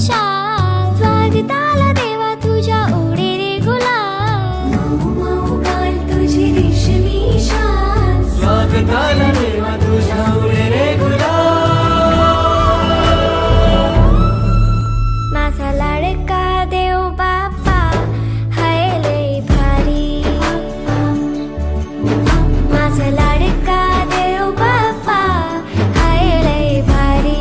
शाल स्वागताला देवा तुझ्या ओढे रे गुलाल मऊ मऊ गाल तुझी रेशमी शाल स्वागताला देवा तुझ्या ओढे रे गुलाल माझा लाडका देव बाप्पा हाय लय भारी माझा लाडका देव बाप्पा हाय लय भारी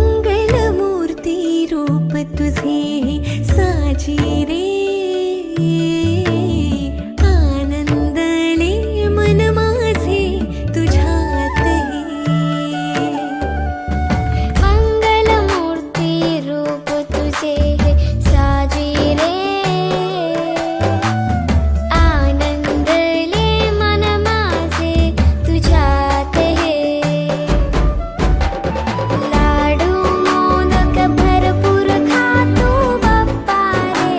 मंगलमूर्ती रूप तुझे साजी रे आनंदले मन माझे तुझ्यात मंगलमूर्ती रूप तुझे साजी रे आनंदले मन माझे तुझ्यात लाडू मोदक भरपूर खातो बाप्पा रे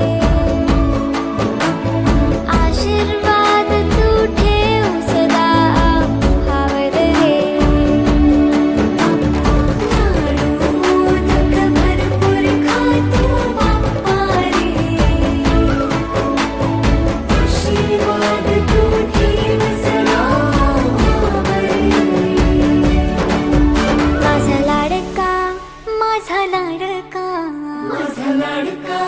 आशीर्वाद तू ठेव सदा आम्हावर रे लाडू मोदक भरपूर खातो बाप्पा रे आशीर्वाद तू ठेव सदा आम्हावर माझा लाडका माझा लाडका माझा लाडका